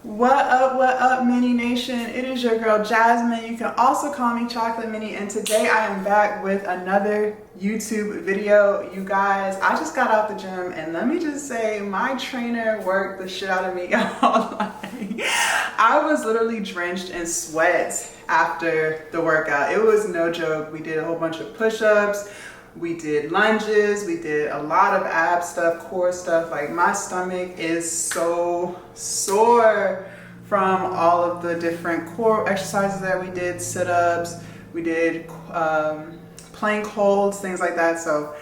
What up, Mini Nation? It is your girl, Jasmine. You can also call me Chocolate Mini, and today I am back with another YouTube video. You guys, I just got out the gym, and let me just say, my trainer worked the shit out of me all night. I was literally drenched in sweat after the workout. It was no joke. We did a whole bunch of push-ups. We did lunges, we did a lot of ab stuff, core stuff. Like, my stomach is so sore from all of the different core exercises that we did, sit-ups, we did plank holds, things like that. So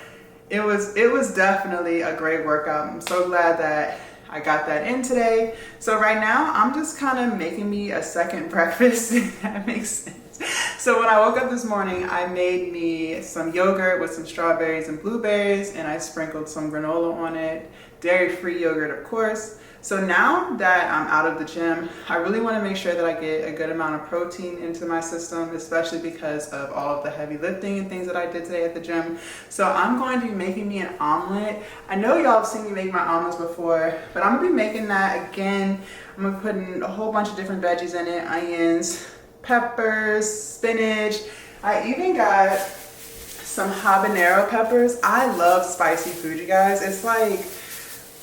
it was definitely a great workout. I'm so glad that I got that in today. So right now I'm just kind of making me a second breakfast, if that makes sense. So when I woke up this morning, I made me some yogurt with some strawberries and blueberries, and I sprinkled some granola on it, dairy-free yogurt, of course. So now that I'm out of the gym, I really want to make sure that I get a good amount of protein into my system, especially because of all of the heavy lifting and things that I did today at the gym. So I'm going to be making me an omelet. I know y'all have seen me make my omelets before, but I'm going to be making that again. I'm going to put in a whole bunch of different veggies in it, onions, peppers, spinach. I even got some habanero peppers. I love spicy food, you guys. It's like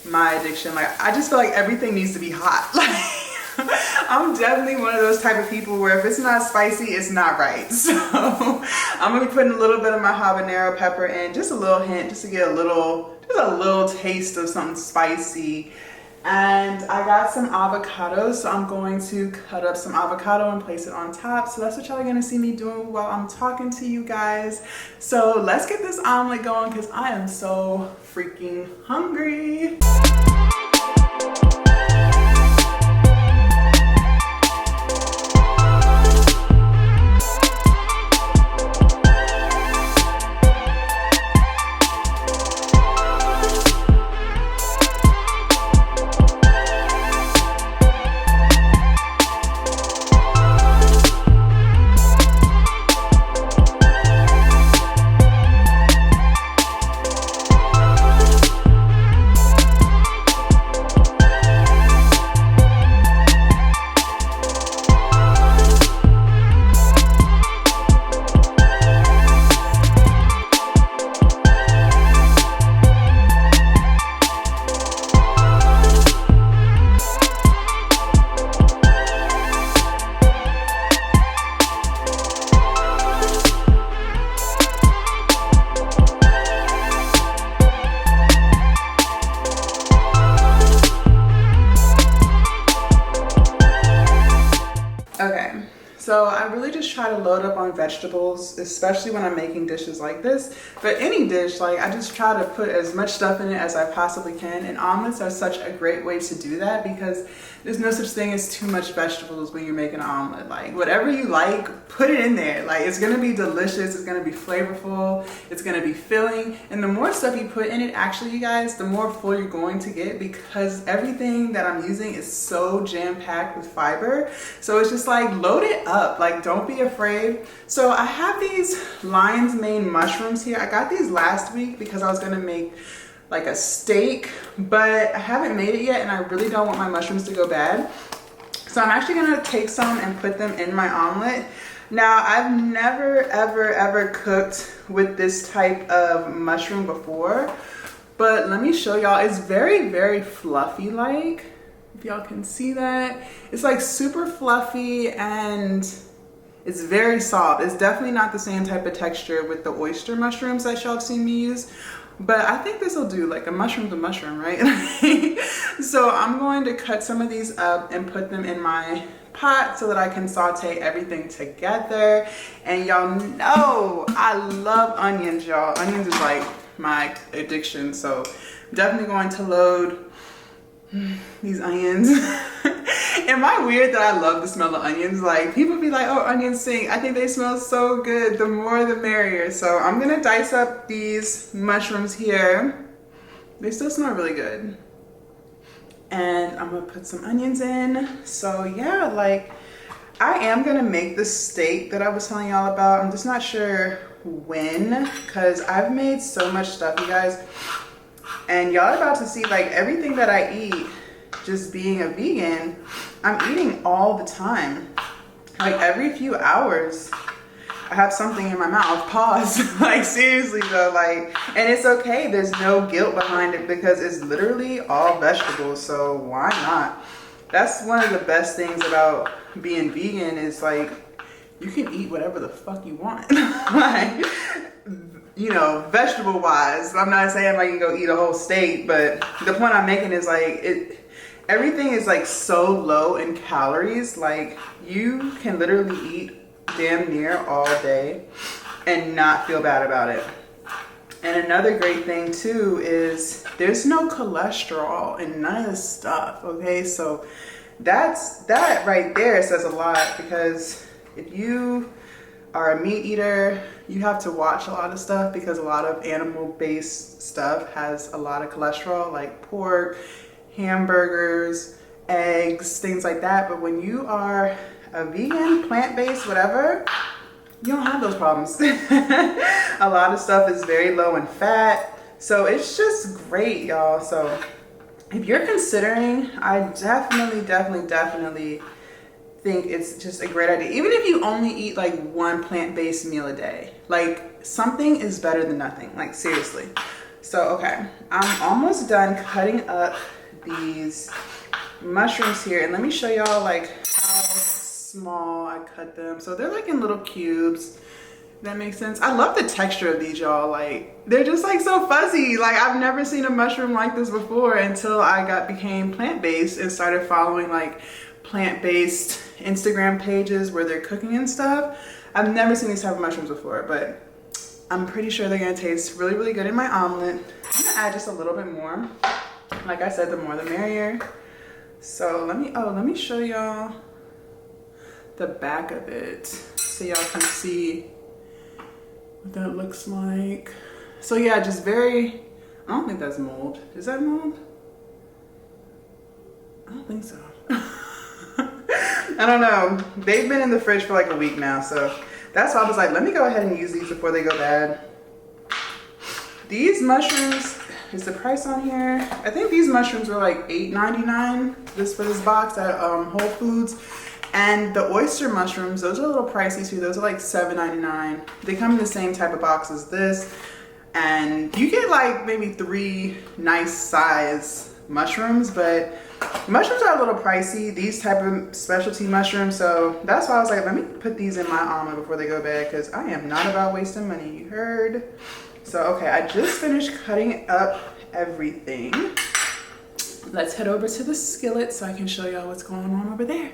my addiction. Like, I just feel like everything needs to be hot. Like, I'm definitely one of those type of people where if it's not spicy, it's not right. So I'm gonna be putting a little bit of my habanero pepper in, just a little hint, just to get a little taste of something spicy. And I got some avocados, so I'm going to cut up some avocado and place it on top. So that's what y'all are gonna see me doing while I'm talking to you guys. So let's get this omelet going, because I am so freaking hungry. Okay, so I really just try to load up on vegetables, especially when I'm making dishes like this. But any dish, like, I just try to put as much stuff in it as I possibly can. And omelets are such a great way to do that, because there's no such thing as too much vegetables when you're making an omelet. Like, whatever you like, put it in there. Like, it's gonna be delicious, it's gonna be flavorful, it's gonna be filling. And the more stuff you put in it, actually, you guys, the more full you're going to get, because everything that I'm using is so jam-packed with fiber. So it's just like, load it up. Like, don't be afraid. So I have these lion's mane mushrooms here. I got these last week because I was gonna make like a steak, but I haven't made it yet, and I really don't want my mushrooms to go bad. So I'm actually gonna take some and put them in my omelet. Now, I've never, ever cooked with this type of mushroom before, but let me show y'all. It's very, very fluffy, like, if y'all can see that. It's like super fluffy, and it's very soft. It's definitely not the same type of texture with the oyster mushrooms that y'all have seen me use. But I think this will do. Like, a mushroom's a mushroom, right? So I'm going to cut some of these up and put them in my pot so that I can saute everything together. And y'all know I love onions, y'all. Onions is like my addiction. So I'm definitely going to load these onions. Am I weird that I love the smell of onions? Like, people be like, oh, onions stink. I think they smell so good. The more the merrier. So I'm gonna dice up these mushrooms here. They still smell really good. And I'm gonna put some onions in. So yeah, like, I am gonna make the steak that I was telling y'all about. I'm just not sure when, because I've made so much stuff, you guys. And y'all are about to see, like, everything that I eat, just being a vegan, I'm eating all the time. Like every few hours, I have something in my mouth. Pause. Like seriously though, like, and it's okay. There's no guilt behind it because it's literally all vegetables. So why not? That's one of the best things about being vegan is like, you can eat whatever the fuck you want. Like, you know, vegetable wise. I'm not saying like you go eat a whole steak, but the point I'm making is like, everything is like so low in calories. Like you can literally eat damn near all day and not feel bad about it. And another great thing too is there's no cholesterol in none of this stuff. Okay, so that right there says a lot, because if you are a meat eater, you have to watch a lot of stuff because a lot of animal-based stuff has a lot of cholesterol, like pork, hamburgers, eggs, things like that. But when you are a vegan, plant-based, whatever, you don't have those problems. A lot of stuff is very low in fat, so it's just great, y'all. So if you're considering, I definitely think it's just a great idea. Even if you only eat like one plant-based meal a day, like something is better than nothing, like seriously. So okay, I'm almost done cutting up these mushrooms here, and let me show y'all like how small I cut them. So they're like in little cubes. That makes sense. I love the texture of these, y'all. Like they're just like so fuzzy. Like I've never seen a mushroom like this before until I became plant-based and started following like plant-based Instagram pages where they're cooking and stuff. I've never seen these type of mushrooms before, but I'm pretty sure they're gonna taste really, really good in my omelet. I'm gonna add just a little bit more. Like I said, the more the merrier. So let me show y'all the back of it so y'all can see what that looks like. So yeah, just very, I don't think that's mold. Is that mold? I don't think so. I don't know. They've been in the fridge for like a week now, so that's why I was like, let me go ahead and use these before they go bad. These mushrooms, is the price on here? I think these mushrooms were like $8.99 for this box at Whole Foods. And the oyster mushrooms, those are a little pricey too. Those are like $7.99. They come in the same type of box as this. And you get like maybe 3 nice size mushrooms, but mushrooms are a little pricey, these type of specialty mushrooms. So that's why I was like, let me put these in my omelet before they go bad, because I am not about wasting money, you heard? So, okay, I just finished cutting up everything. Let's head over to the skillet so I can show y'all what's going on over there.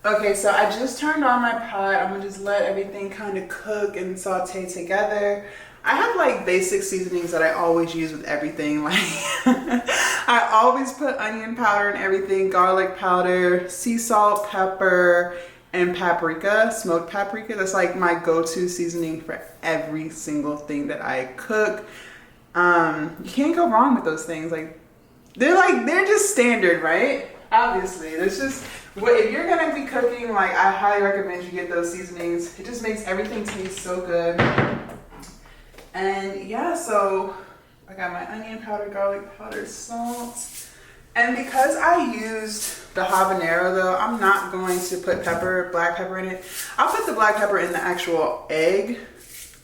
Okay, so I just turned on my pot. I'm gonna just let everything kind of cook and saute together. I have like basic seasonings that I always use with everything. Like I always put onion powder in everything, garlic powder, sea salt, pepper, and paprika, smoked paprika. That's like my go-to seasoning for every single thing that I cook. You can't go wrong with those things. Like they're just standard, right? Obviously, there's just, if you're gonna be cooking, like I highly recommend you get those seasonings. It just makes everything taste so good. And yeah, so I got my onion powder, garlic powder, salt. And because I used the habanero though, I'm not going to put black pepper in it. I'll put the black pepper in the actual egg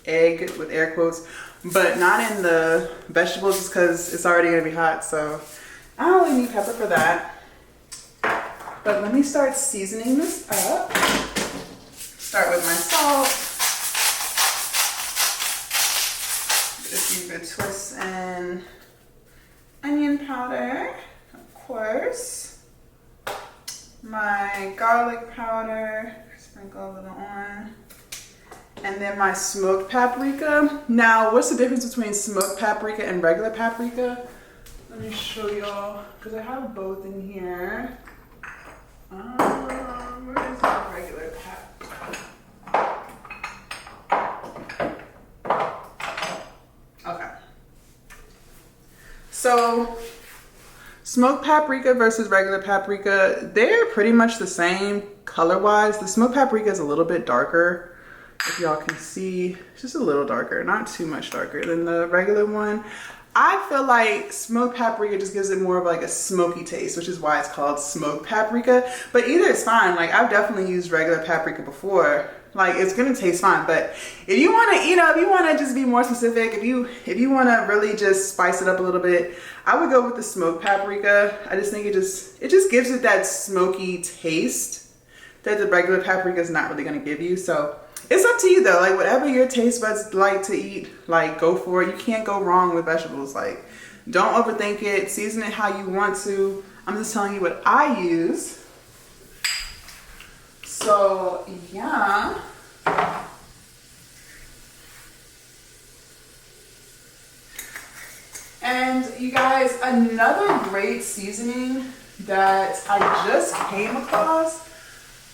with air quotes, but not in the vegetables just because it's already gonna be hot. So I don't really need pepper for that. But let me start seasoning this up. Start with my salt. Get a few good twists and onion powder, of course. My garlic powder, sprinkle a little on. And then my smoked paprika. Now, what's the difference between smoked paprika and regular paprika? Let me show y'all, because I have both in here. Where is my regular paprika? Okay. So, smoked paprika versus regular paprika, they're pretty much the same color-wise. The smoked paprika is a little bit darker. If y'all can see, it's just a little darker, not too much darker than the regular one. I feel like smoked paprika just gives it more of like a smoky taste, which is why it's called smoked paprika. But either is fine. Like I've definitely used regular paprika before. Like it's gonna taste fine. But if you want to, if you want to just be more specific, if you want to really just spice it up a little bit, I would go with the smoked paprika. I just think it just gives it that smoky taste that the regular paprika is not really gonna give you. So it's up to you though, like whatever your taste buds like to eat, like go for it. You can't go wrong with vegetables. Like don't overthink it, season it how you want to. I'm just telling you what I use. So yeah. And you guys, another great seasoning that I just came across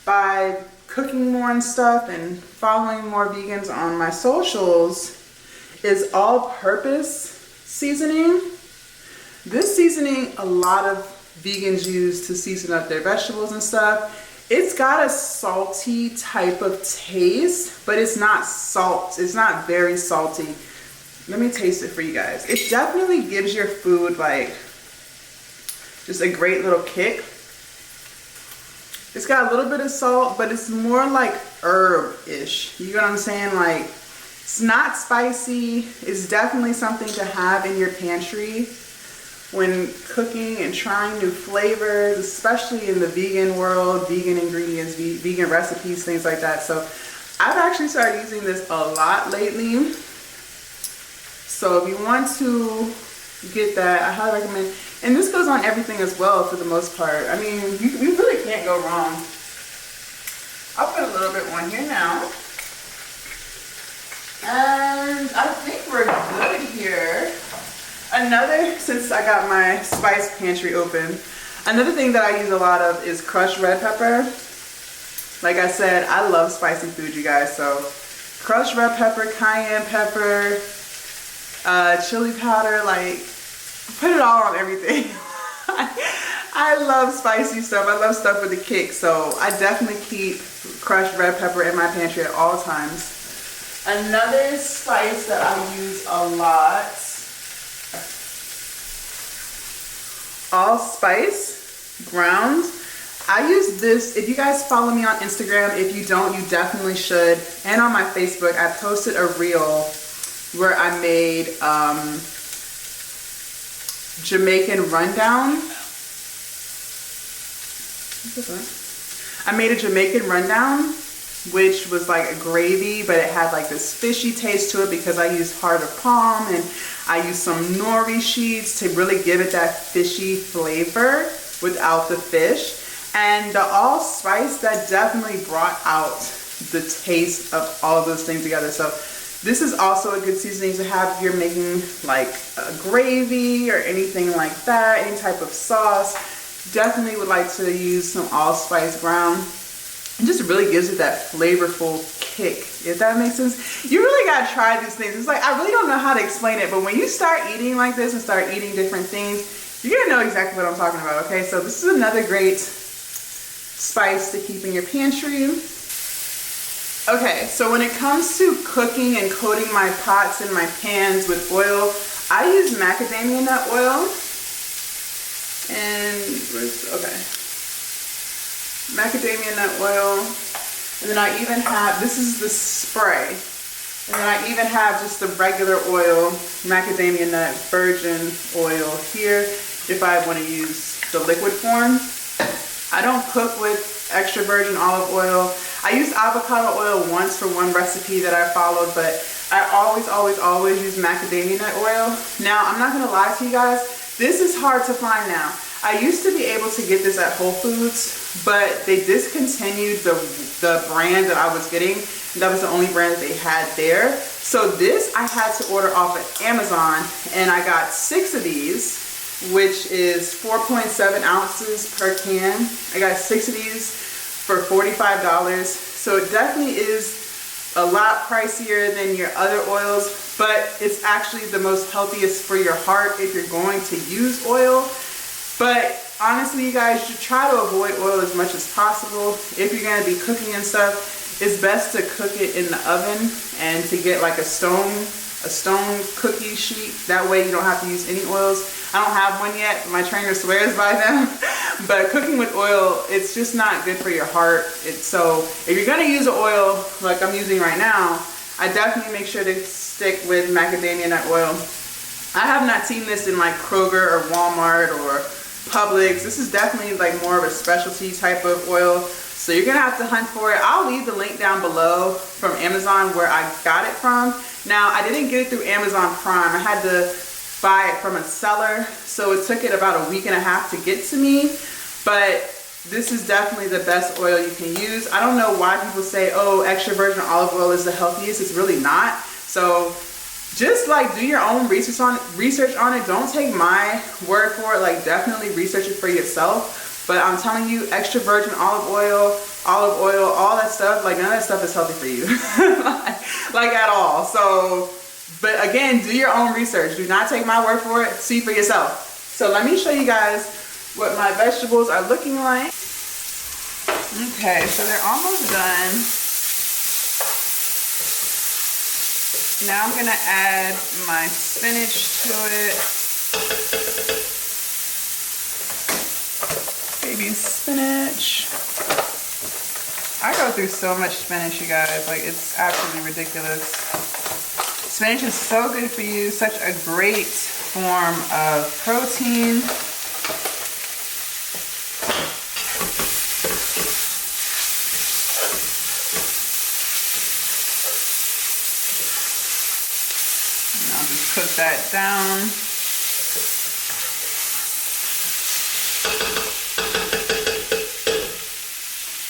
by cooking more and stuff and following more vegans on my socials is all-purpose seasoning. This seasoning a lot of vegans use to season up their vegetables and stuff. It's got a salty type of taste, but it's not salt. It's not very salty. Let me taste it for you guys. It definitely gives your food like just a great little kick. It's got a little bit of salt, but it's more like herb-ish. You know what I'm saying? Like, it's not spicy. It's definitely something to have in your pantry when cooking and trying new flavors, especially in the vegan world, vegan ingredients, vegan recipes, things like that. So I've actually started using this a lot lately. So if you want to get that, I highly recommend. And this goes on everything as well for the most part. I mean, you really can't go wrong. I'll put a little bit on here now. And I think we're good here. Since I got my spice pantry open, another thing that I use a lot of is crushed red pepper. Like I said, I love spicy food, you guys. So crushed red pepper, cayenne pepper, chili powder, like put it all on everything. I love spicy stuff. I love stuff with a kick. So I definitely keep crushed red pepper in my pantry at all times. Another spice that I use a lot, allspice ground. I use this, if you guys follow me on Instagram, if you don't, you definitely should. And on my Facebook, I posted a reel where I made Jamaican rundown. I made a Jamaican rundown, which was like a gravy, but it had like this fishy taste to it because I used heart of palm and I used some nori sheets to really give it that fishy flavor without the fish. And the allspice, that definitely brought out the taste of all of those things together. So this is also a good seasoning to have if you're making like a gravy or anything like that, any type of sauce. Definitely would like to use some allspice ground. It just really gives it that flavorful kick, if that makes sense. You really gotta try these things. It's like, I really don't know how to explain it, but when you start eating like this and start eating different things, you're gonna know exactly what I'm talking about, okay? So this is another great spice to keep in your pantry. Okay, so when it comes to cooking and coating my pots and my pans with oil, I use macadamia nut oil. And okay, macadamia nut oil. And then I even have, this is the spray. And then I even have just the regular oil, macadamia nut virgin oil here if I want to use the liquid form. I don't cook with extra virgin olive oil. I used avocado oil once for one recipe that I followed, but I always use macadamia nut oil. Now, I'm not gonna lie to you guys, this is hard to find now. I used to be able to get this at Whole Foods, but they discontinued the brand that I was getting. That was the only brand that they had there. So this I had to order off of Amazon, and I got 6 of these, which is 4.7 ounces per can. I got 6 of these for $45. So it definitely is a lot pricier than your other oils, but it's actually the most healthiest for your heart if you're going to use oil. But honestly, you guys should try to avoid oil as much as possible. If you're going to be cooking and stuff, it's best to cook it in the oven and to get like a stone a stone cookie sheet. That way you don't have to use any oils. I don't have one yet, but my trainer swears by them. But cooking with oil, it's just not good for your heart. So if you're gonna use an oil like I'm using right now, I definitely make sure to stick with macadamia nut oil. I have not seen this in like Kroger or Walmart or Publix. This is definitely like more of a specialty type of oil. So you're gonna have to hunt for it. I'll leave the link down below from Amazon where I got it from. Now, I didn't get it through Amazon Prime. I had to buy it from a seller. So it took it about a week and a half to get to me. But this is definitely the best oil you can use. I don't know why people say, oh, extra virgin olive oil is the healthiest. It's really not. So just like do your own research on it. Don't take my word for it. Like definitely research it for yourself. But I'm telling you, extra virgin olive oil, all that stuff, like none of that stuff is healthy for you. like at all. So, but again, do your own research. Do not take my word for it. See for yourself. So let me show you guys what my vegetables are looking like. Okay, so they're almost done. Now I'm gonna add my spinach to it. Baby spinach. I go through so much spinach, you guys. Like, it's absolutely ridiculous. Spinach is so good for you. Such a great form of protein. And I'll just cook that down.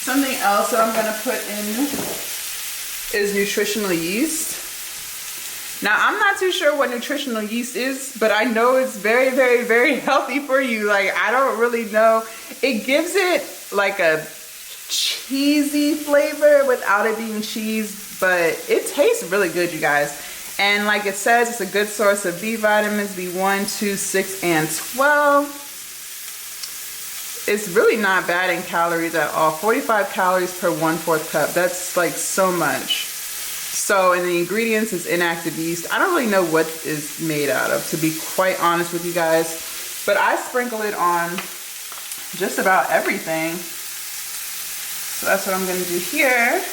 Something else that I'm gonna put in is nutritional yeast. Now, I'm not too sure what nutritional yeast is, but I know it's very, very, very healthy for you. Like, I don't really know. It gives it like a cheesy flavor without it being cheese, but it tastes really good, you guys. And like it says, it's a good source of B vitamins, B1, 2, 6, and 12. It's really not bad in calories at all. 45 calories per 1/4 cup. That's like so much. So, and the ingredients is inactive yeast. I don't really know what it's made out of, to be quite honest with you guys. But I sprinkle it on just about everything. So that's what I'm gonna do here.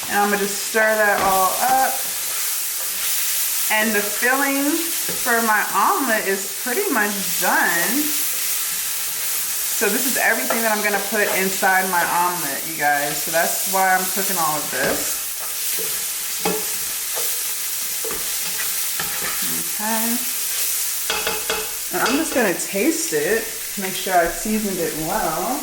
And I'm gonna just stir that all up. And the filling for my omelet is pretty much done. So this is everything that I'm gonna put inside my omelet, you guys. So that's why I'm cooking all of this. Okay. And I'm just gonna taste it, make sure I seasoned it well.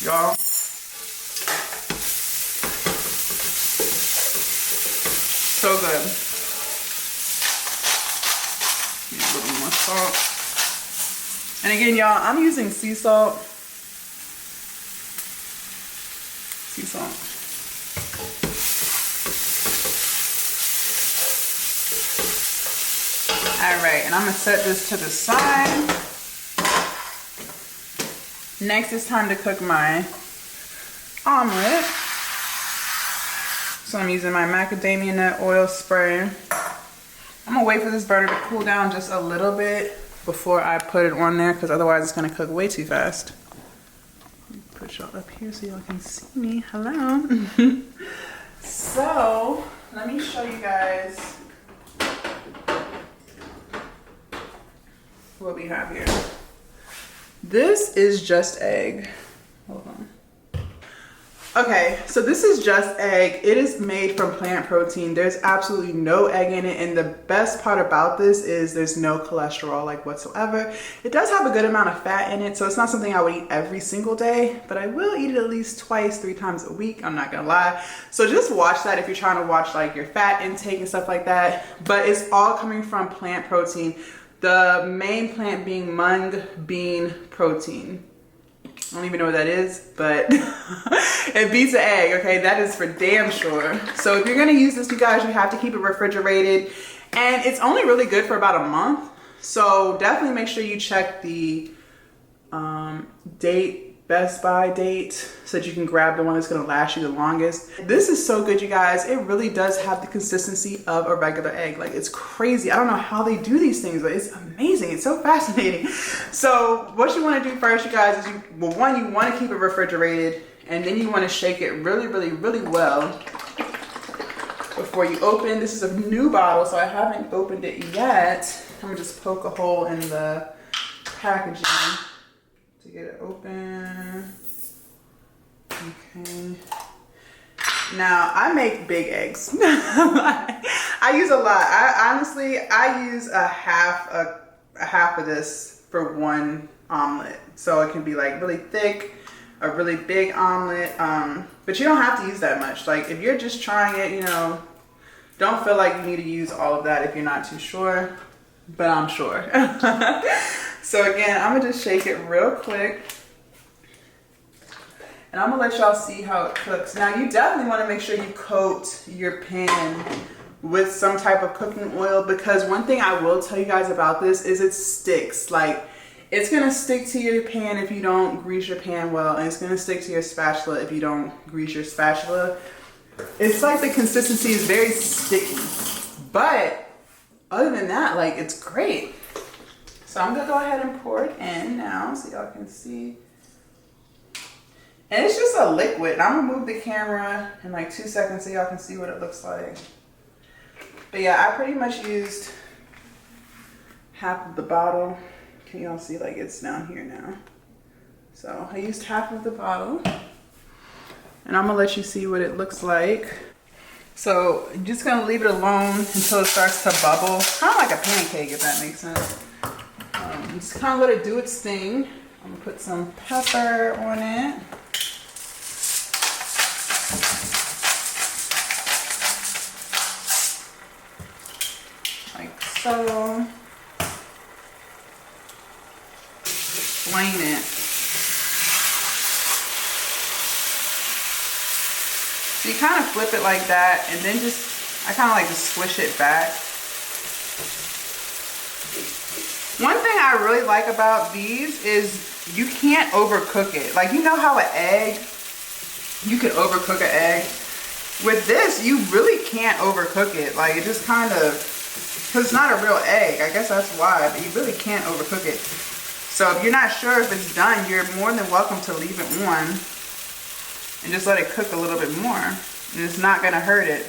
Y'all, so good. Need a little more salt. And again, y'all, I'm using sea salt. Sea salt. All right, and I'm gonna set this to the side. Next, it's time to cook my omelet. So I'm using my macadamia nut oil spray. I'm gonna wait for this burner to cool down just a little bit before I put it on there, because otherwise it's gonna cook way too fast. Put y'all up here so y'all can see me. Hello. So let me show you guys what we have here. This is just egg. Hold on. Okay, so this is just egg. It is made from plant protein. There's absolutely no egg in it, and the best part about this is there's no cholesterol like whatsoever. It does have a good amount of fat in it, so it's not something I would eat every single day, but I will eat it at least twice, 3 times a week. I'm not gonna lie. So just watch that if you're trying to watch like your fat intake and stuff like that. But it's all coming from plant protein. The main plant being mung bean protein. I don't even know what that is, but it beats an egg, okay? That is for damn sure. So if you're gonna use this, you guys, you have to keep it refrigerated. And it's only really good for about a month. So definitely make sure you check the Best Buy date so that you can grab the one that's going to last you the longest. This is so good, you guys. It really does have the consistency of a regular egg. Like, it's crazy. I don't know how they do these things, but it's amazing. It's so fascinating. So what you want to do first, you guys, is you want to keep it refrigerated, and then you want to shake it really, really, really well before you open. This is a new bottle, so I haven't opened it yet. I'm gonna just poke a hole in the packaging to get it open. Okay. Now, I make big eggs. I use a lot. I use a half of this for one omelet. So it can be like really thick, a really big omelet. But you don't have to use that much. Like, if you're just trying it, you know, don't feel like you need to use all of that if you're not too sure. But I'm sure. So again, I'm gonna just shake it real quick. And I'm gonna let y'all see how it cooks. Now, you definitely wanna make sure you coat your pan with some type of cooking oil, because one thing I will tell you guys about this is it sticks. Like, it's gonna stick to your pan if you don't grease your pan well, and it's gonna stick to your spatula if you don't grease your spatula. It's like the consistency is very sticky, but other than that, like, it's great. So I'm gonna go ahead and pour it in now so y'all can see. And it's just a liquid. And I'm gonna move the camera in like 2 seconds so y'all can see what it looks like. But yeah, I pretty much used half of the bottle. Can y'all see, like, it's down here now. So I used half of the bottle. And I'm gonna let you see what it looks like. So I'm just gonna leave it alone until it starts to bubble. Kind of like a pancake, if that makes sense. Just kind of let it do its thing. I'm gonna put some pepper on it. Like so. Flame it. So you kind of flip it like that, and then I kind of like to squish it back. One thing I really like about these is you can't overcook it. Like, you know how an egg, you can overcook an egg. With this, you really can't overcook it. Like, it just kind of, because it's not a real egg. I guess that's why, but you really can't overcook it. So if you're not sure if it's done, you're more than welcome to leave it on and just let it cook a little bit more. And it's not gonna hurt it.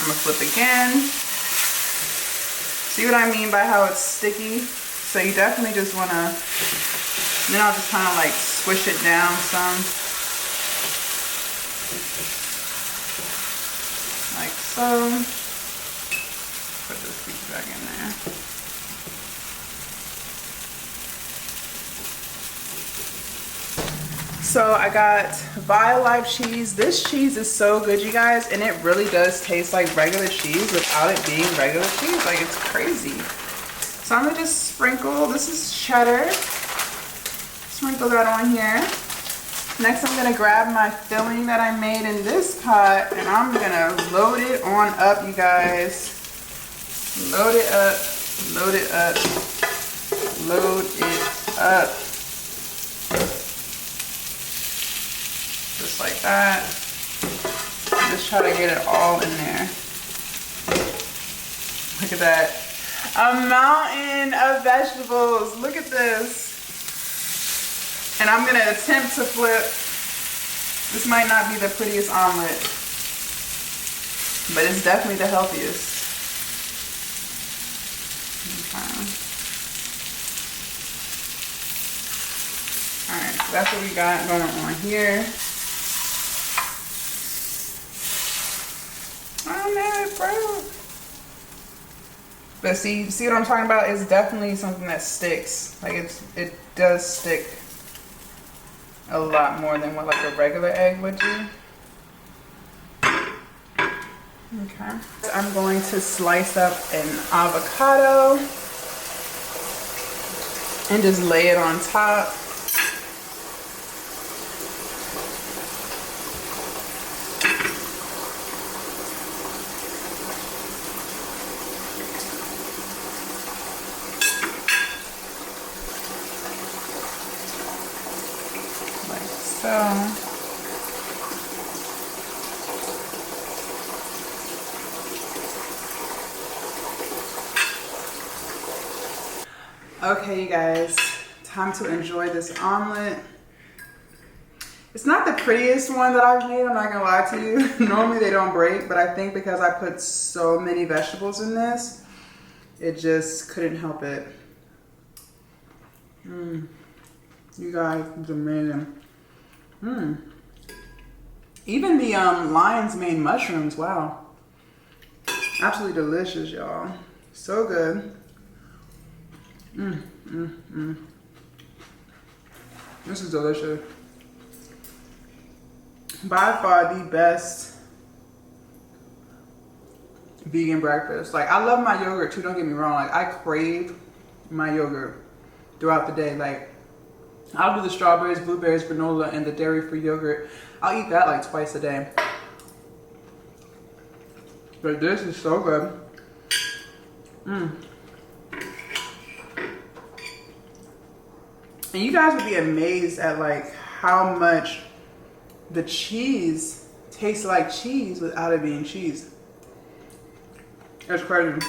I'm gonna flip again. See what I mean by how it's sticky? So you definitely just wanna, then I'll just kind of like squish it down some. Like so. Put this piece back in there. So I got Violife cheese. This cheese is so good, you guys, and it really does taste like regular cheese without it being regular cheese. Like, it's crazy. So I'm gonna just sprinkle, this is cheddar. Sprinkle that on here. Next, I'm gonna grab my filling that I made in this pot, and I'm gonna load it on up, you guys. Load it up, load it up, load it up. Just like that. Just try to get it all in there. Look at that. A mountain of vegetables. Look at this. And I'm gonna attempt to flip. This might not be the prettiest omelet, but it's definitely the healthiest. Okay. Alright, so that's what we got going on here. Oh no, it broke. But see what I'm talking about? It's definitely something that sticks. Like, it does stick a lot more than what like a regular egg would do. Okay. I'm going to slice up an avocado and just lay it on top. so. Okay, you guys, time to enjoy this omelet. It's not the prettiest one that I've made, I'm not gonna lie to you. Normally they don't break, but I think because I put so many vegetables in this, it just couldn't help it. You guys, it's amazing. Even the lion's mane mushrooms, wow. Absolutely delicious, y'all. So good. This is delicious. By far the best vegan breakfast. Like, I love my yogurt too, don't get me wrong. Like, I crave my yogurt throughout the day. Like, I'll do the strawberries, blueberries, granola, and the dairy-free yogurt. I'll eat that like twice a day. But this is so good. And you guys would be amazed at like how much the cheese tastes like cheese without it being cheese. It's crazy.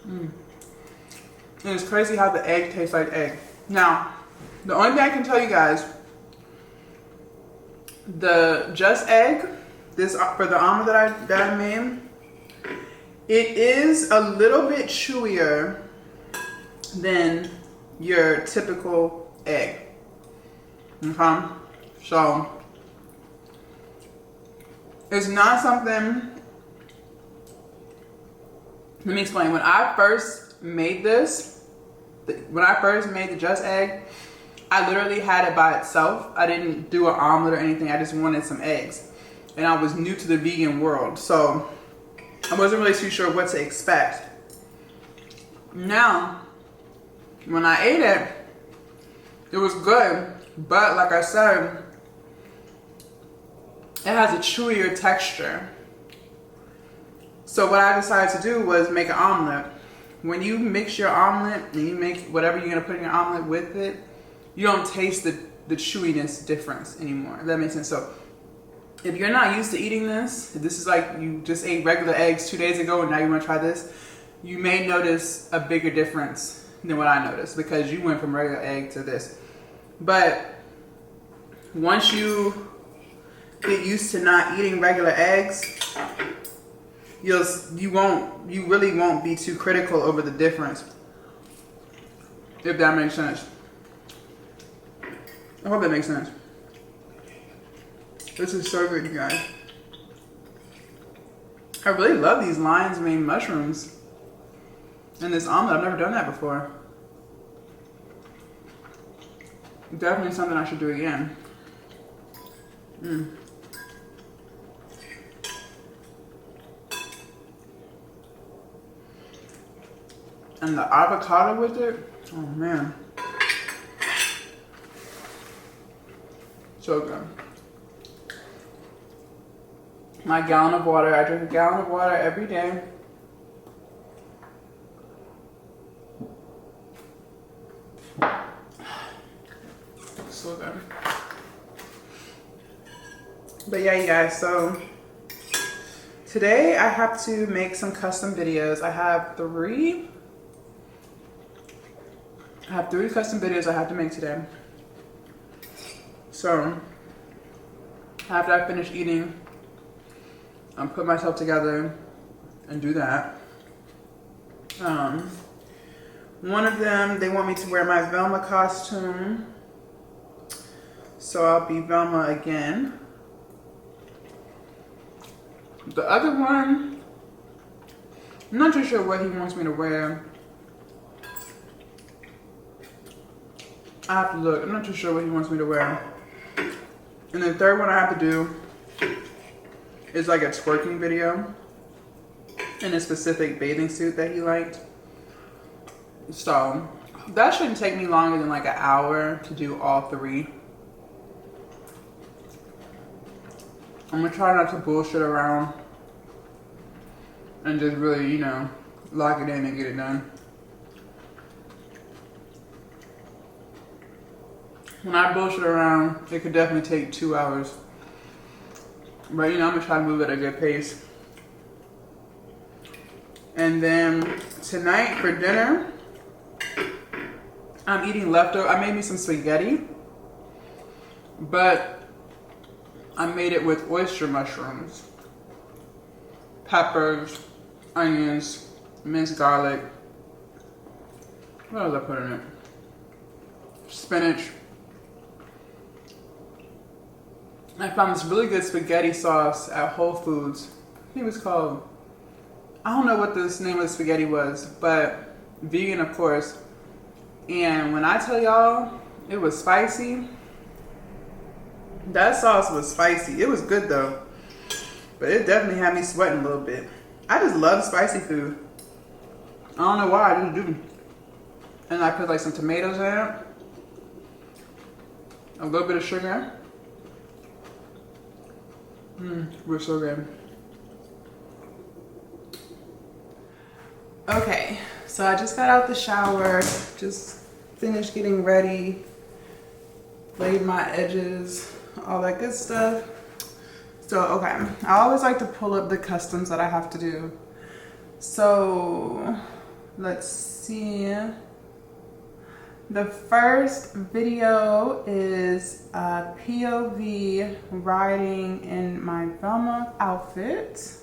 And it's crazy how the egg tastes like egg. Now, the only thing I can tell you guys, the just egg, this for the omelet that I made, it is a little bit chewier than your typical egg. Okay? So, it's not something, let me explain. When I first made this, when I first made the just egg, I literally had it by itself. I didn't do an omelet or anything. I just wanted some eggs. And I was new to the vegan world. So, I wasn't really too sure what to expect. Now, when I ate it, it was good, but like I said, it has a chewier texture. So what I decided to do was make an omelet. When you mix your omelet and you make whatever you're gonna put in your omelet with it, you don't taste the chewiness difference anymore, if that makes sense. So if you're not used to eating this, if this is like you just ate regular eggs 2 days ago and now you want to try this, you may notice a bigger difference than what I noticed because you went from regular egg to this. But once you get used to not eating regular eggs, you really won't be too critical over the difference, if that makes sense. I hope that makes sense. This is so good, you guys. I really love these lion's mane mushrooms in this omelet. I've never done that before. Definitely something I should do again. And the avocado with it, oh man. So good. My gallon of water, I drink a gallon of water every day. So good. But yeah, you guys, so today I have to make some custom videos. I have three custom videos I have to make today. So after I finish eating, I'll put myself together and do that. One of them, they want me to wear my Velma costume. So I'll be Velma again. The other one, I'm not too sure what he wants me to wear. I have to look. I'm not too sure what he wants me to wear. And the third one I have to do is like a twerking video in a specific bathing suit that he liked. So that shouldn't take me longer than like an hour to do all three. I'm gonna try not to bullshit around and just really, you know, lock it in and get it done. When I bullshit around, it could definitely take 2 hours. But you know, I'm gonna try to move at a good pace. And then tonight for dinner, I'm eating leftover. I made me some spaghetti, but I made it with oyster mushrooms, peppers, onions, minced garlic. What else I put in it? Spinach. I found this really good spaghetti sauce at Whole Foods. I think it was called, I don't know what this name of the spaghetti was, but vegan, of course. And when I tell y'all, it was spicy. That sauce was spicy. It was good though, but it definitely had me sweating a little bit. I just love spicy food. I don't know why, I just do. And I put like some tomatoes in it, a little bit of sugar. We're so good. Okay, so I just got out the shower, just finished getting ready, laid my edges, all that good stuff. So, okay, I always like to pull up the customs that I have to do. So, let's see. The first video is POV riding in my Velma outfit.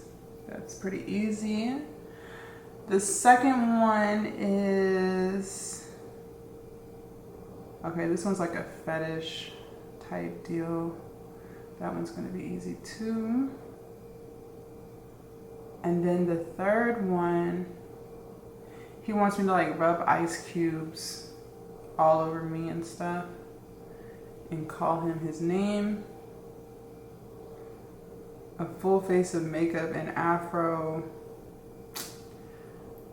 That's pretty easy. The second one is, okay, this one's like a fetish type deal. That one's gonna be easy too. And then the third one, he wants me to like rub ice cubes all over me and stuff and call him his name. A full face of makeup and afro.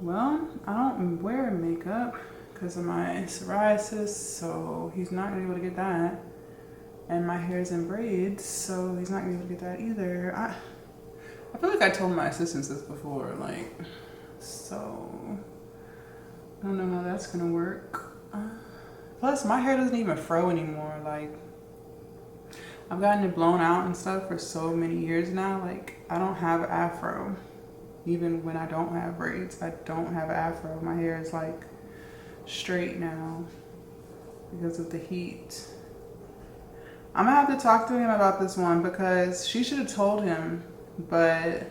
Well, I don't wear makeup because of my psoriasis, so he's not gonna be able to get that. And my hair's in braids, so he's not gonna be able to get that either. I feel like I told my assistants this before, like, so I don't know how that's gonna work. Plus, my hair doesn't even fro anymore. Like, I've gotten it blown out and stuff for so many years now. Like, I don't have an afro. Even when I don't have braids, I don't have an afro. My hair is like straight now because of the heat. I'm gonna have to talk to him about this one because she should have told him, but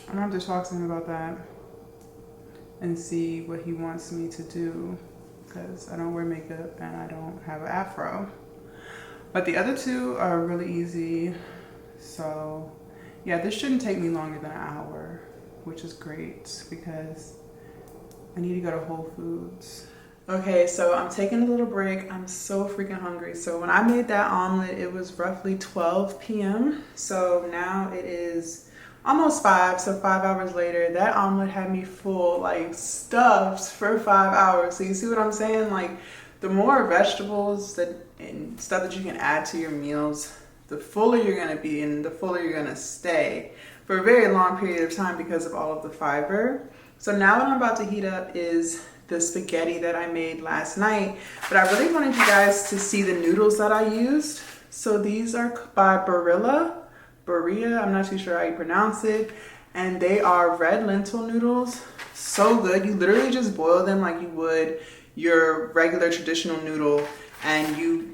I'm gonna have to talk to him about that and see what he wants me to do because I don't wear makeup and I don't have an afro. But the other two are really easy. So yeah, this shouldn't take me longer than an hour, which is great because I need to go to Whole Foods. Okay, so I'm taking a little break. I'm so freaking hungry. So when I made that omelet, it was roughly 12 p.m. So now it is almost 5, so 5 hours later. That omelet had me full, like stuffed for 5 hours. So you see what I'm saying? Like, the more vegetables and stuff that you can add to your meals, the fuller you're gonna be and the fuller you're gonna stay for a very long period of time because of all of the fiber. So now what I'm about to heat up is the spaghetti that I made last night, but I really wanted you guys to see the noodles that I used. So these are by Berea, I'm not too sure how you pronounce it, and they are red lentil noodles. So good. You literally just boil them like you would your regular traditional noodle, and you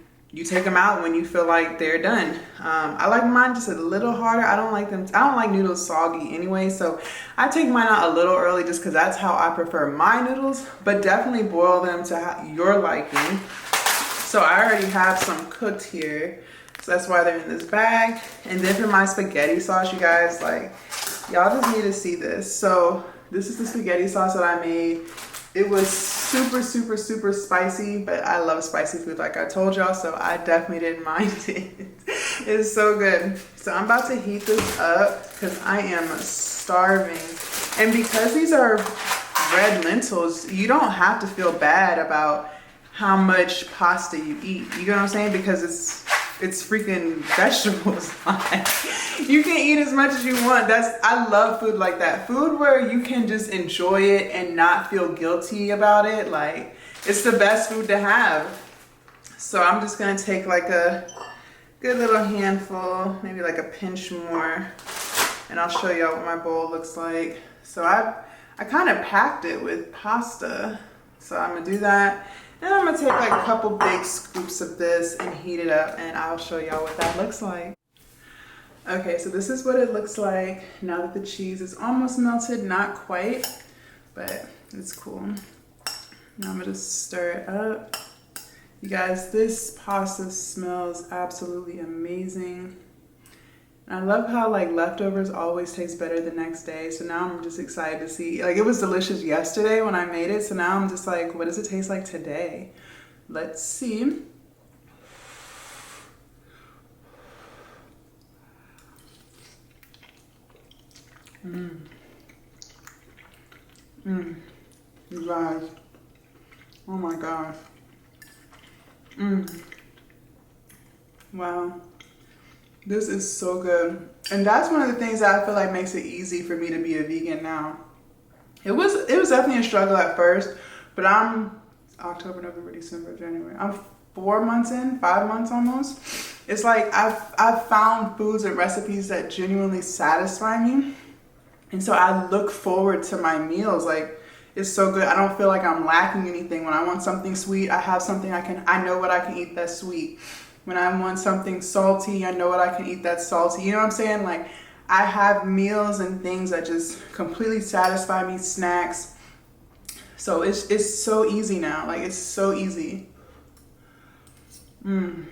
take them out when you feel like they're done. I like mine just a little harder. I don't like noodles soggy anyway, so I take mine out a little early just because that's how I prefer my noodles, but definitely boil them to your liking. So I already have some cooked here, so that's why they're in this bag. And then for my spaghetti sauce, you guys, like, y'all just need to see this. So this is the spaghetti sauce that I made. It was super, super, super spicy, but I love spicy food like I told y'all, so I definitely didn't mind it. It's so good. So I'm about to heat this up because I am starving. And because these are red lentils, you don't have to feel bad about how much pasta you eat. You know what I'm saying? Because it's freaking vegetables. You can eat as much as you want. I love food like that. Food where you can just enjoy it and not feel guilty about it. Like, it's the best food to have. So I'm just gonna take like a good little handful, maybe like a pinch more, and I'll show y'all what my bowl looks like. So I kind of packed it with pasta. So I'm gonna do that. And I'm gonna take like a couple big scoops of this and heat it up, and I'll show y'all what that looks like. Okay, so this is what it looks like now that the cheese is almost melted, not quite, but it's cool. Now I'm gonna just stir it up. You guys, this pasta smells absolutely amazing. And I love how like leftovers always taste better the next day. So now I'm just excited to see, like it was delicious yesterday when I made it. So now I'm just like, what does it taste like today? Let's see. You guys, oh my gosh. Wow. This is so good. And that's one of the things that I feel like makes it easy for me to be a vegan now. It was definitely a struggle at first, but I'm October, November, December, January. I'm 4 months in, 5 months almost. It's like I've found foods and recipes that genuinely satisfy me. And so I look forward to my meals. Like, it's so good. I don't feel like I'm lacking anything. When I want something sweet, I have something I know what I can eat that's sweet. When I want something salty, I know what I can eat that's salty. You know what I'm saying? Like, I have meals and things that just completely satisfy me, snacks. So it's so easy now. Like, it's so easy. And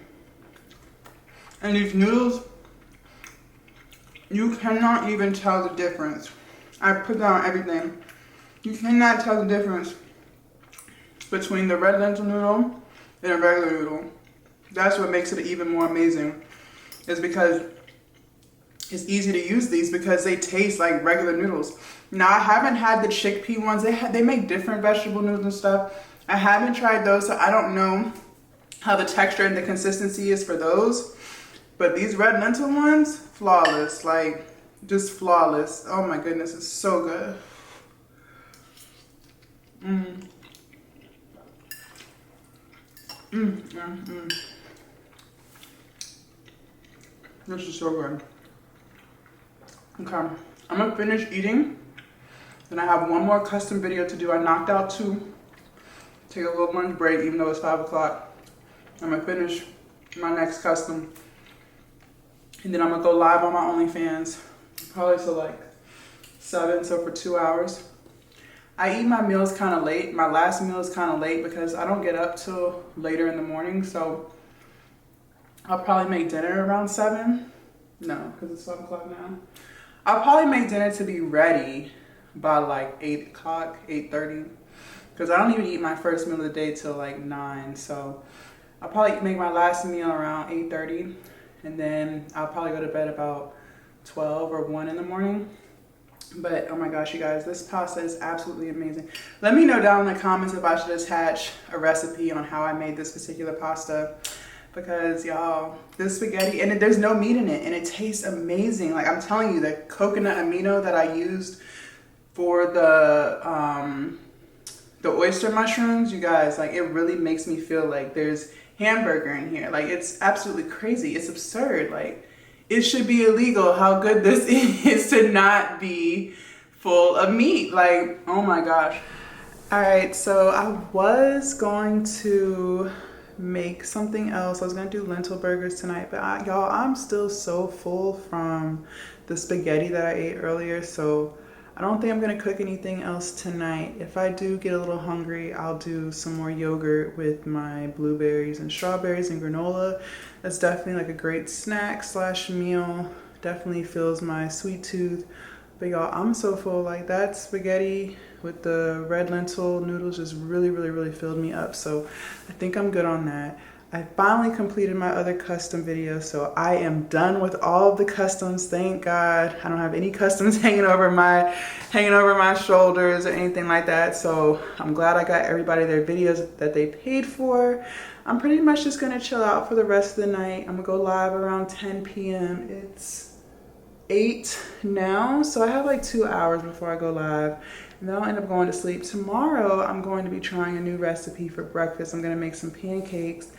these noodles, you cannot even tell the difference. I put down everything. You cannot tell the difference between the red lentil noodle and a regular noodle. That's what makes it even more amazing, is because it's easy to use these because they taste like regular noodles. Now, I haven't had the chickpea ones. They make different vegetable noodles and stuff. I haven't tried those, so I don't know how the texture and the consistency is for those. But these red lentil ones, flawless, like just flawless. Oh my goodness, it's so good. This is so good. Okay, I'm gonna finish eating. Then I have one more custom video to do. I knocked out 2. Take a little lunch break, even though it's 5 o'clock. I'm gonna finish my next custom. And then I'm gonna go live on my Onlyfans, probably till like 7, so for 2 hours. I eat my meals kind of late. My last meal is kind of late because I don't get up till later in the morning, so I'll probably make dinner around 7. No, because it's 7 o'clock now. I'll probably make dinner to be ready by like 8 o'clock, 8:30. Because I don't even eat my first meal of the day till like 9. So I'll probably make my last meal around 8:30. And then I'll probably go to bed about 12 or 1 in the morning. But oh my gosh, you guys, this pasta is absolutely amazing. Let me know down in the comments if I should attach a recipe on how I made this particular pasta. Because y'all, this spaghetti, and there's no meat in it, and it tastes amazing. Like, I'm telling you, the coconut amino that I used for the oyster mushrooms, you guys, like, it really makes me feel like there's hamburger in here. Like, it's absolutely crazy. It's absurd. Like, it should be illegal how good this is to not be full of meat. Like, oh my gosh. All right, so I was going to make something else. I was gonna do lentil burgers tonight, but y'all, I'm still so full from the spaghetti that I ate earlier, so I don't think I'm gonna cook anything else tonight. If I do get a little hungry, I'll do some more yogurt with my blueberries and strawberries and granola. That's definitely like a great snack slash meal. Definitely fills my sweet tooth. But y'all, I'm so full. Like, that spaghetti with the red lentil noodles just really filled me up. So I think I'm good on that. I finally completed my other custom video, so I am done with all of the customs. Thank God. I don't have any customs hanging over my shoulders or anything like that. So I'm glad I got everybody their videos that they paid for. I'm pretty much just gonna chill out for the rest of the night. I'm gonna go live around 10 p.m. It's 8 now, so I have like 2 hours before I go live, and then I'll end up going to sleep. Tomorrow I'm going to be trying a new recipe for breakfast. I'm going to make some pancakes,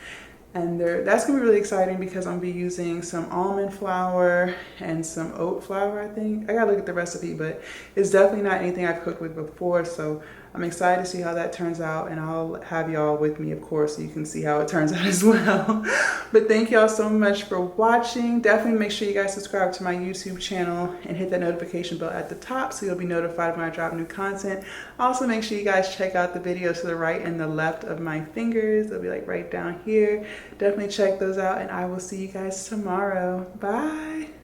and that's going to be really exciting because I'm going to be using some almond flour and some oat flour, I think. I got to look at the recipe, but it's definitely not anything I've cooked with before, so I'm excited to see how that turns out, and I'll have y'all with me, of course, so you can see how it turns out as well. But thank y'all so much for watching. Definitely make sure you guys subscribe to my YouTube channel and hit that notification bell at the top so you'll be notified when I drop new content. Also, make sure you guys check out the videos to the right and the left of my fingers. They'll be like right down here. Definitely check those out, and I will see you guys tomorrow. Bye.